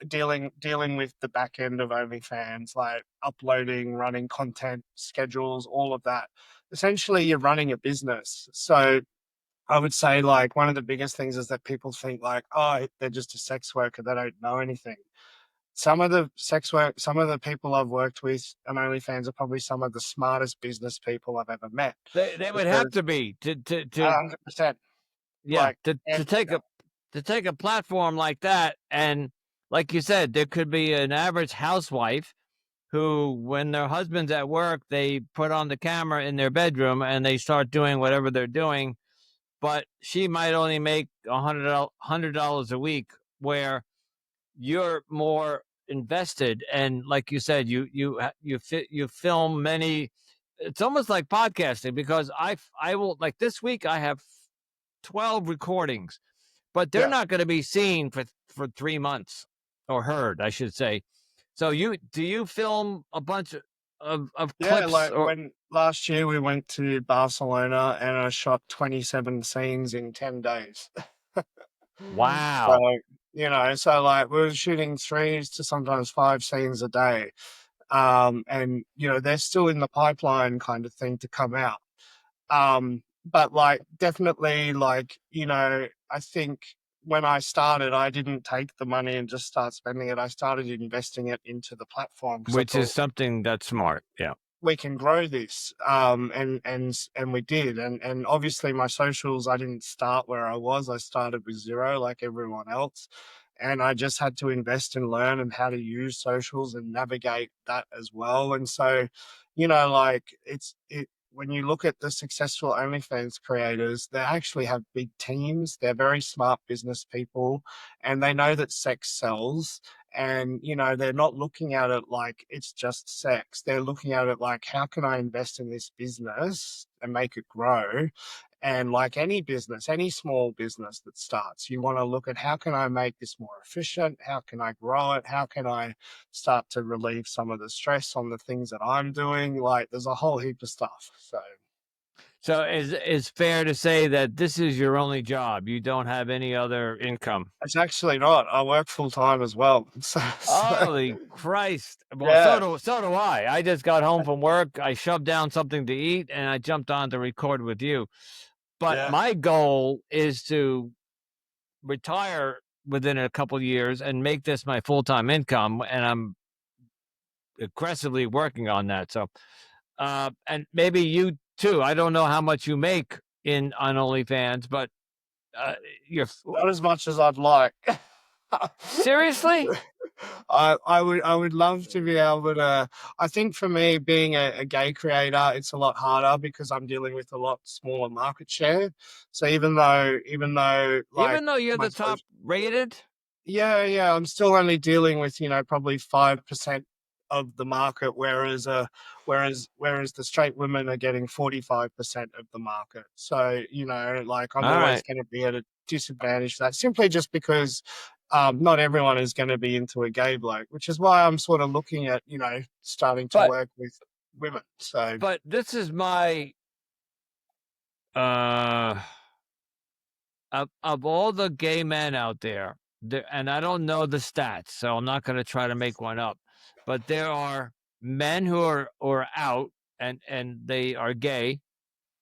dealing with the back end of OnlyFans, like uploading, running content, schedules, all of that. Essentially, you're running a business. So I would say like one of the biggest things is that people think like, oh, they're just a sex worker, they don't know anything. Some of the people I've worked with on OnlyFans are probably some of the smartest business people I've ever met. They would have Because to be to 100%, yeah like, and to take a platform like that, and like you said, there could be an average housewife who, when their husband's at work, they put on the camera in their bedroom and they start doing whatever they're doing, but she might only make $100 a week, where you're more invested, and like you said, you film many. It's almost like podcasting because I will, like, this week I have 12 recordings, but they're yeah. not going to be seen for 3 months, or heard, I should say. So you film a bunch of Yeah, clips, like or when last year we went to Barcelona and I shot 27 scenes in 10 days. So, wow. so like we were shooting 3 to sometimes 5 scenes a day. And they're still in the pipeline kind of thing to come out. But like definitely like, I think when I started, I didn't take the money and just start spending it. I started investing it into the platform because I Which is thought something that's smart. Yeah. we can grow this. And we did. And obviously my socials, I didn't start where I was. I started with zero like everyone else. And I just had to invest and learn and how to use socials and navigate that as well. And so, like when you look at the successful OnlyFans creators, they actually have big teams. They're very smart business people and they know that sex sells. And they're not looking at it like it's just sex. They're looking at it like, how can I invest in this business and make it grow, And like any business, any small business that starts, you want to look at how can I make this more efficient? How can I grow it? How can I start to relieve some of the stress on the things that I'm doing? Like there's a whole heap of stuff. So is fair to say that this is your only job? You don't have any other income? It's actually not. I work full time as well. Holy Christ. Well, Yeah, so do I. I just got home from work. I shoved down something to eat and I jumped on to record with you. But yeah. my goal is to retire within a couple of years and make this my full-time income, and I'm aggressively working on that. So and maybe you too. I don't know how much you make in on OnlyFans, but you're Not as much as I'd like. seriously? I would love to be able to. I think for me, being a gay creator, it's a lot harder because I'm dealing with a lot smaller market share. So even though like Even though you're my the top rated? yeah, I'm still only dealing with, probably 5% of the market, whereas the straight women are getting 45% of the market. So, like I'm All always right. going to be at a disadvantage for that simply just because not everyone is going to be into a gay bloke, which is why I'm sort of looking at, starting to But work with women. So this is my uh of all the gay men out there, and I don't know the stats, so I'm not going to try to make one up, but there are men who are out and they are gay,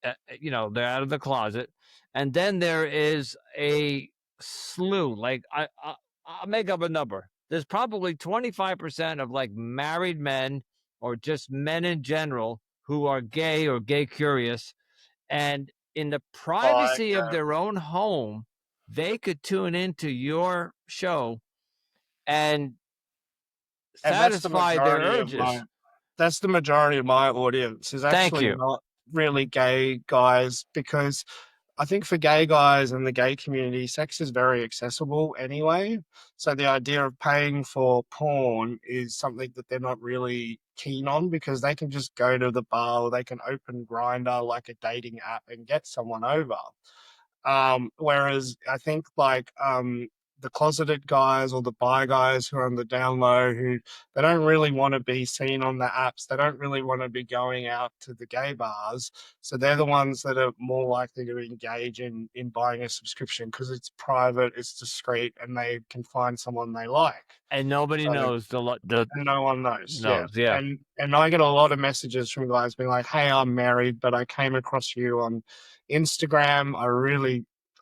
they're out of the closet, and then there is a slew. Like I'll make up a number. There's probably 25% of like married men or just men in general who are gay or gay curious, and in the like, privacy of their own home, they could tune into your show and and satisfy their urges. that's the majority of my audience is Thank actually you. not really gay guys because I think for gay guys and the gay community, sex is very accessible anyway. So the idea of paying for porn is something that they're not really keen on because they can just go to the bar or they can open Grinder like a dating app and get someone over. Whereas I think the closeted guys or the bi guys who are on the down low who they don't really want to be seen on the apps. They don't really want to be going out to the gay bars. So they're the ones that are more likely to engage in buying a subscription because it's private, it's discreet, and they can find someone they like. And nobody So knows the and no one knows, yeah. knows. Yeah. And I get a lot of messages from guys being like, "Hey, I'm married, but I came across you on Instagram.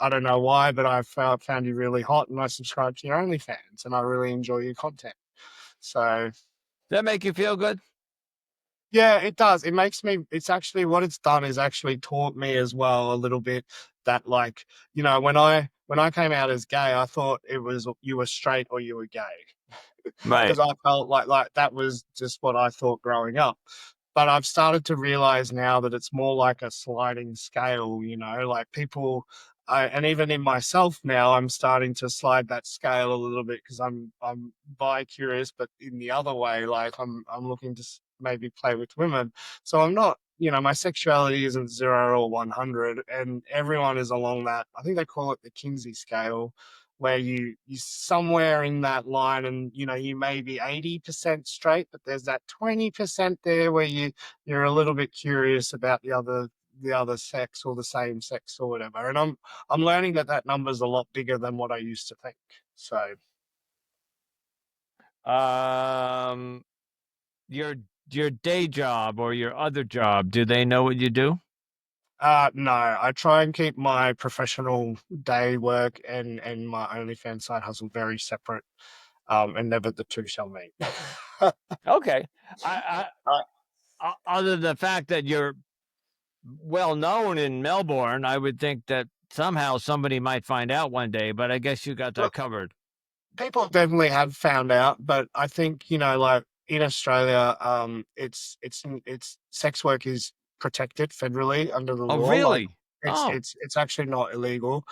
I don't know why, but I found you really hot, and I subscribed to your OnlyFans, and I really enjoy your content." So Does that make you feel good? yeah, it does. It makes me. It's actually what it's done is actually taught me as well a little bit that like when I came out as gay, I thought it was you were straight or you were gay Right. because I felt like that was just what I thought growing up. But I've started to realize now that it's more like a sliding scale, like and even in myself now, I'm starting to slide that scale a little bit because I'm bi curious, but in the other way, like I'm looking to maybe play with women. So I'm not, my sexuality isn't 0 or 100, and everyone is along that. I think they call it the Kinsey scale, where you somewhere in that line and you may be 80% straight, but there's that 20% there where you're a little bit curious about the other sex or the same sex or whatever. And I'm learning that number's a lot bigger than what I used to think. So Um, your your day job or your other job, do they know what you do? no, I try and keep my professional day work and my OnlyFans side hustle very separate, and never the two shall meet. Okay. Other than the fact that you're well known in Melbourne, I would think that somehow somebody might find out one day, but I guess you got that Look, covered. people definitely have found out, but I think like in Australia, it's sex work is protected federally under the Oh, law. Like really? it's Oh, it's it's actually not illegal,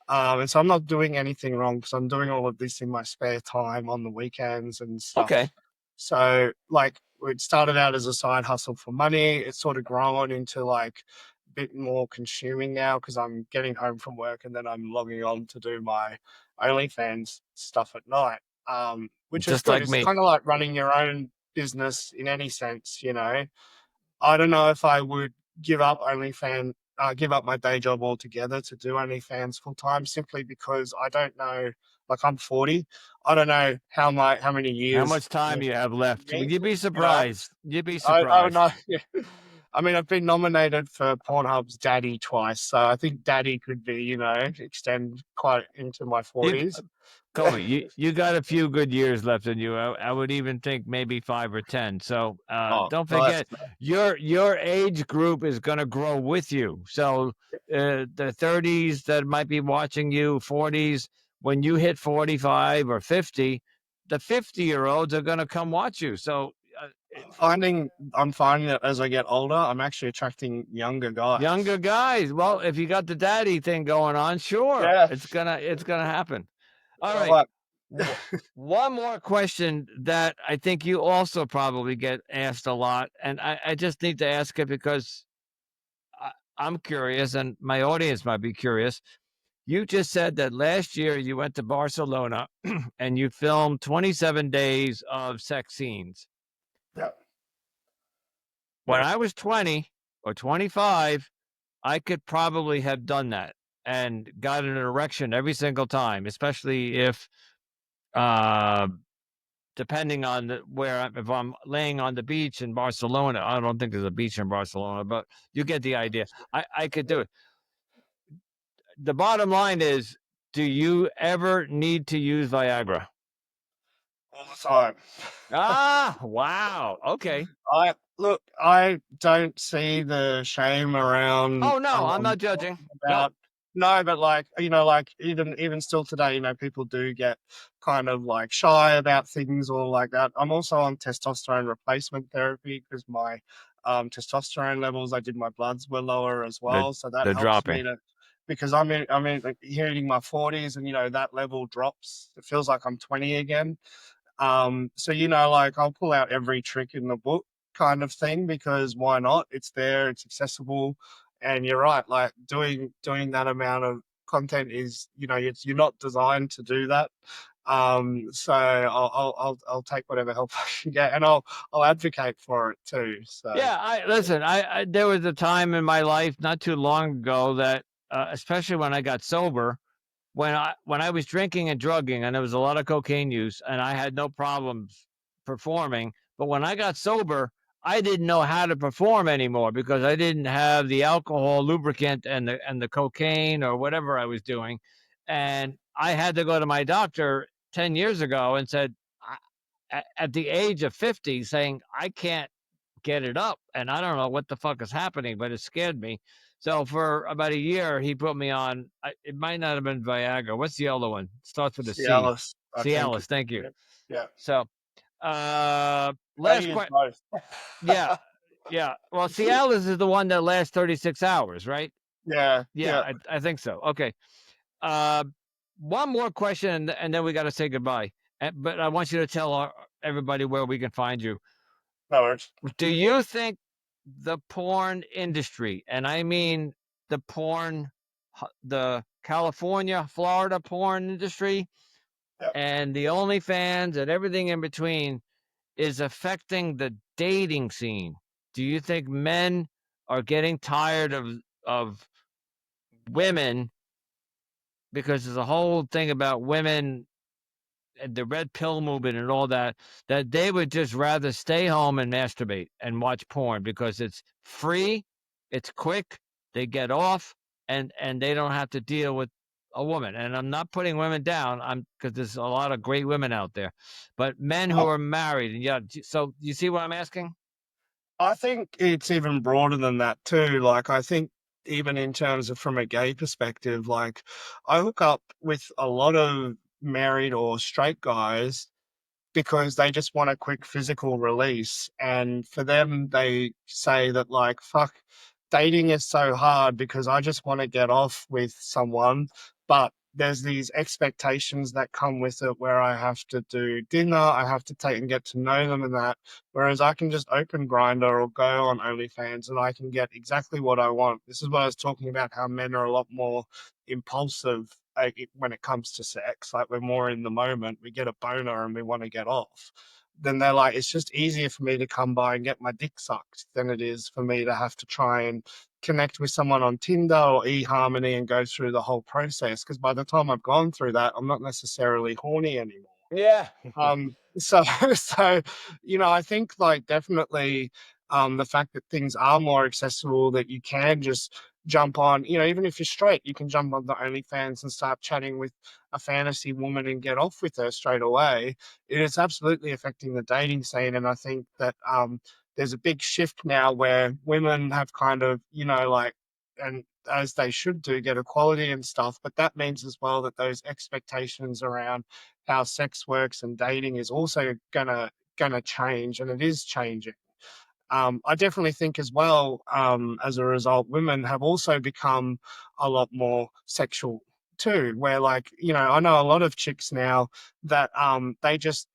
and so I'm not doing anything wrong because I'm doing all of this in my spare time on the weekends and stuff. okay. So like it started out as a side hustle for money. It's sort of grown into like bit more consuming now because I'm getting home from work and then I'm logging on to do my OnlyFans stuff at night, which is Just good. like It's me. kind of like running your own business in any sense, you know. I don't know if I would give up give up my day job altogether to do OnlyFans full time simply because I don't know. Like I'm 40, I don't know how many How years much time you left have left? in me. You'd be You know, surprised. You'd be I would surprised. not. Yeah. I mean, I've been nominated for Pornhub's Daddy twice, so I think Daddy could be, extend quite into my You, 40s. Kobe, you got a few good years left in you. I would even think maybe 5 or 10. So Oh, don't well, that's forget, your age group is going to grow with you. So the 30s that might be watching you, 40s, when you hit 45 or 50, the 50-year-olds are going to come watch you. So I'm finding that as I get older, I'm actually attracting younger younger guys. guys, well, if you got the daddy thing going on, sure, Yeah. it's gonna happen. All I'm right. like, One more question that I think you also probably get asked a lot, and I just need to ask it because I, I'm curious, and my audience might be curious. You just said that last year you went to Barcelona and you filmed 27 days of sex scenes. yeah, When yeah. I was 20 or 25, I could probably have done that and got an erection every single time, especially if uh, depending on if I'm laying on the beach in Barcelona. I don't think there's a beach in Barcelona, but you get the idea. I could do it. The bottom line is, do you ever need to use Viagra? All the time. Ah, wow. Okay. I don't see the shame around Oh no, I'm not judging. talking No, about no, but like like even still today, people do get kind of like shy about things or like that. I'm also on testosterone replacement therapy because my testosterone levels, I did my bloods were lower as they're well, so that they're helps dropping. me to because I'm in like, hitting my 40s and that level drops. It feels like I'm 20 again. So like I'll pull out every trick in the book kind of thing because why not? It's there, it's accessible, and you're right. Like doing that amount of content is you're not designed to do that. So I'll take whatever help I can get, and I'll advocate for it too. So Yeah, I listen. I there was a time in my life not too long ago that, especially when I got sober, when I was drinking and drugging, and there was a lot of cocaine use, and I had no problems performing. But when I got sober, I didn't know how to perform anymore because I didn't have the alcohol lubricant and the cocaine or whatever I was doing, and I had to go to my doctor 10 years ago and said, at the age of 50, saying I can't get it up. And I don't know what the fuck is happening, but it scared me. So for about a year, he put me on. It might not have been Viagra. What's the other one? Starts with a C. Cialis, I think. Cialis. Thank you. Yeah, yeah. So, I last use question. both. Yeah, yeah. Well, Cialis is the one that lasts 36 hours, right? Yeah, Yeah, yeah. I think so. Okay. Uh, one more question, and then we got to say goodbye. But I want you to tell everybody where we can find you. No worries. Do you think the porn industry, and I mean the California, Florida porn industry, Yeah. and the OnlyFans and everything in between, is affecting the dating scene? Do you think men are getting tired of women, because there's a whole thing about women and the red pill movement and all that, that they would just rather stay home and masturbate and watch porn because it's free, it's quick, they get off, and they don't have to deal with a woman. And I'm not putting women down, I'm because there's a lot of great women out there, but men who Oh, are married. And yeah, so you see what I'm asking? I think it's even broader than that too. Like, I think even in terms of from a gay perspective, like I hook up with a lot of married or straight guys because they just want a quick physical release. And for them, they say that, like, fuck, dating is so hard because I just want to get off with someone. But there's these expectations that come with it where I have to do dinner, I have to take and get to know them and that. Whereas I can just open Grinder or go on OnlyFans and I can get exactly what I want. This is what I was talking about, how men are a lot more impulsive when it comes to sex. Like we're more in the moment, we get a boner and we want to get off. Then they're like, it's just easier for me to come by and get my dick sucked than it is for me to have to try and connect with someone on Tinder or eHarmony and go through the whole process. Because by the time I've gone through that, I'm not necessarily horny anymore. Yeah. So so, I think like definitely the fact that things are more accessible, that you can just jump on, even if you're straight, you can jump on the OnlyFans and start chatting with a fantasy woman and get off with her straight away. It is absolutely affecting the dating scene. And I think that there's a big shift now where women have kind of, like, and as they should do, get equality and stuff. But that means as well that those expectations around how sex works and dating is also gonna change, and it is changing. I definitely think as well, as a result, women have also become a lot more sexual too. Where like, I know a lot of chicks now that they just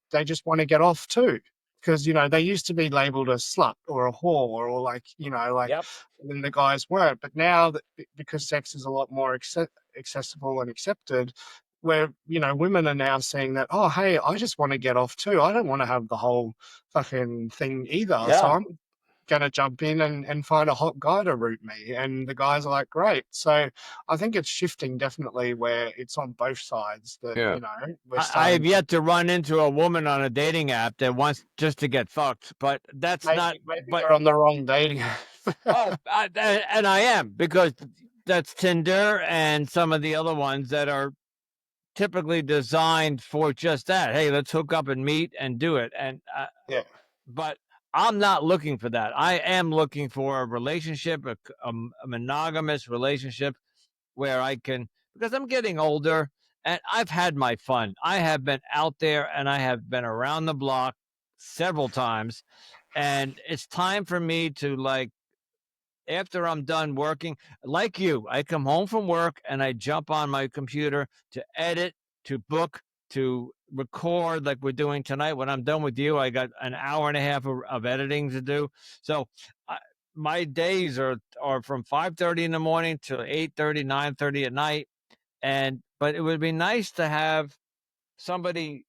want to get off too. Because they used to be labeled a slut or a whore or like like Yep. when the guys weren't, but now that because sex is a lot more accessible and accepted, where women are now saying that, oh hey, I just want to get off too. I don't want to have the whole fucking thing either. So Yeah. I'm gonna jump in and find a hot guy to root me. And the guys are like, great. So I think it's shifting definitely where it's on both sides that, Yeah. we're I have starting to yet to run into a woman on a dating app that wants just to get fucked, but that's not. maybe But you're on the wrong dating. and I am, because that's Tinder and some of the other ones that are typically designed for just that. Hey, let's hook up and meet and do it. And Yeah. but I'm not looking for that. I am looking for a relationship, a monogamous relationship where I can, because I'm getting older and I've had my fun. I have been out there and I have been around the block several times. And it's time for me to, like, after I'm done working, like you, I come home from work and I jump on my computer to edit, to book, to record, like we're doing tonight. When I'm done with you, I got an hour and a half of editing to do. So I, my days are from 5:30 in the morning to 8:30, 9:30 at night. And but it would be nice to have somebody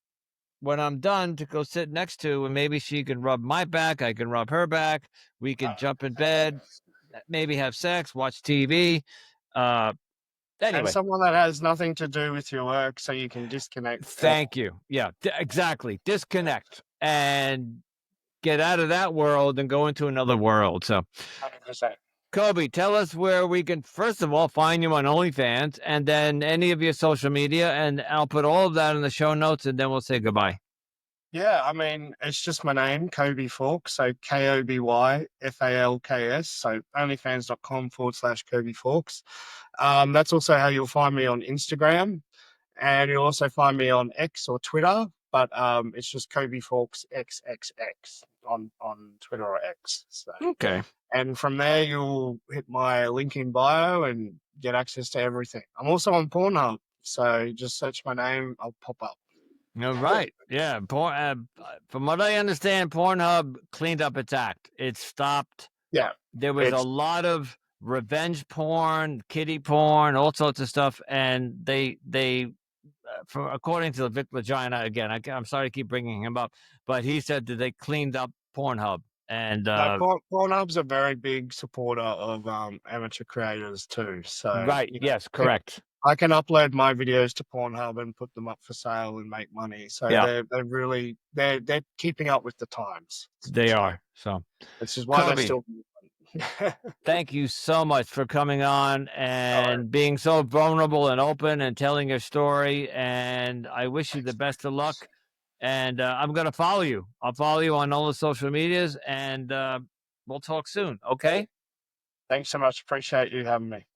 when I'm done to go sit next to, and maybe she can rub my back, I can rub her back. We could jump in bed, maybe have sex, watch TV. Uh, And anyway, someone that has nothing to do with your work so you can disconnect. thank you. Yeah, exactly. Disconnect and get out of that world and go into another world. So, 100%. Koby, tell us where we can, first of all, find you on OnlyFans and then any of your social media. And I'll put all of that in the show notes and then we'll say goodbye. Yeah, I mean, it's just my name, Koby Falks. So KOBYFALKS. So onlyfans.com/Koby Falks. That's also how you'll find me on Instagram. And you'll also find me on X or Twitter. But it's just Koby Falks XXX on Twitter or X. So, Okay. and from there, you'll hit my link in bio and get access to everything. I'm also on Pornhub. So just search my name, I'll pop up. All right. Yeah. From what I understand, Pornhub cleaned up its act. It stopped. Yeah. There was a It's lot of revenge porn, kiddie porn, all sorts of stuff, and according to Vic Vagina, again, I'm sorry to keep bringing him up, but he said that they cleaned up Pornhub. And no, Pornhub's a very big supporter of amateur creators too. So right, yes, correct. I can upload my videos to Pornhub and put them up for sale and make money. So Yeah, they're keeping up with the times. they So are. So, this is why they're Koby, still. thank you so much for coming on Oh, and being so vulnerable and open and telling your story. And I wish you the best of luck. And I'm going to follow you. I'll follow you on all the social medias, and we'll talk soon. Okay. thanks so much. Appreciate you having me.